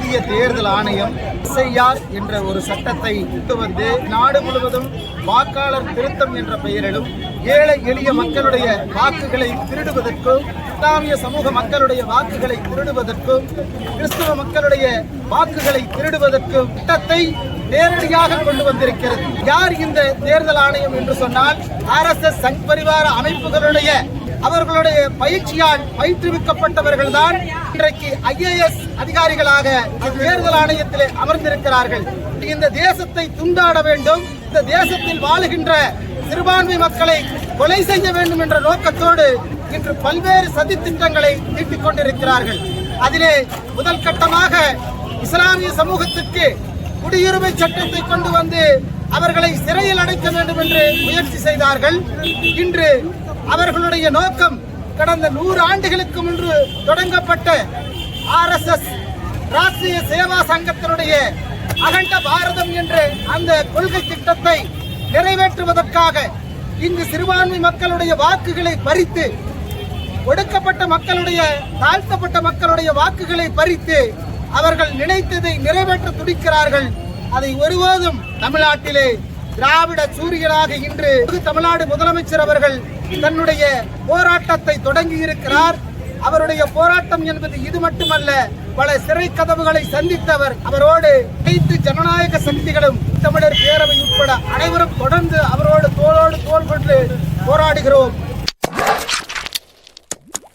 இந்திய தேர்தல் ஆணையம் எஸ்ஐஆர் என்ற ஒரு சட்டத்தை கொண்டு வந்து நாடு முழுவதும் வாக்காளர் திருத்தம் என்ற பெயரிலும் ஏழை எளிய மக்களுடைய வாக்குகளை திருடுவதற்கும், இஸ்லாமிய சமூக மக்களுடைய வாக்குகளை திருடுவதற்கும், கிறிஸ்தவ மக்களுடைய வாக்குகளை திருடுவதற்கும் சட்டத்தை நேரடியாக கொண்டு வந்திருக்கிறது. யார் இந்த தேர்தல் ஆணையம் என்று சொன்னால், RSS சங் பரிவார அமைப்புகளுடைய அவர்களுடைய பயிற்சியால் பயிற்றுவிக்கப்பட்டவர்கள் தான் இன்றைக்கு IAS அதிகாரிகளாக தேர்தல் ஆணையத்திலே அமர்ந்திருக்கிறார்கள். இந்த தேசத்தை துண்டாட வேண்டும், இந்த தேசத்தில் வாழுகின்ற சிறுபான்மை மக்களை கொலை செய்ய வேண்டும் என்ற நோக்கத்தோடு இன்று பல்வேறு சதி திட்டங்களை தீட்டிக் கொண்டிருக்கிறார்கள். அதிலே முதல் கட்டமாக இஸ்லாமிய சமூகத்திற்கு குடியுரிமை சட்டத்தை கொண்டு வந்து அவர்களை சிறையில் அடைக்க வேண்டும் என்று முயற்சி செய்தார்கள். இன்று அவர்களுடைய நோக்கம் கடந்த 100 ஆண்டுகளுக்கு முன்பு தொடங்கப்பட்ட RSS ராஷ்டிரிய சேவா சங்கத்தினுடைய அகண்ட பாரதம் என்ற அந்த கொள்கை திட்டத்தை நிறைவேற்றுவதற்காக இங்கு சிறுபான்மை மக்களுடைய வாக்குகளை பறித்து, ஒடுக்கப்பட்ட மக்களுடைய, தாழ்த்தப்பட்ட மக்களுடைய வாக்குகளை பறித்து அவர்கள் நினைத்ததை நிறைவேற்ற துடிக்கிறார்கள். அதை ஒருபோதும் தமிழ்நாட்டிலே திராவிட சூரியனாக இன்று தமிழ்நாடு முதலமைச்சர் அவர்கள் தன்னுடைய போராட்டத்தை தொடங்கி இருக்கிறார். அவருடைய போராட்டம் என்பது இது மட்டுமல்ல, பல சிறை கதவுகளை சந்தித்தவர். அவரோடு அனைத்து ஜனநாயக சக்திகளும், தமிழர் பேரவை உட்பட அனைவரும் தொடர்ந்து அவரோடு தோளோடு தோள் கொண்டு போராடுகிறோம்.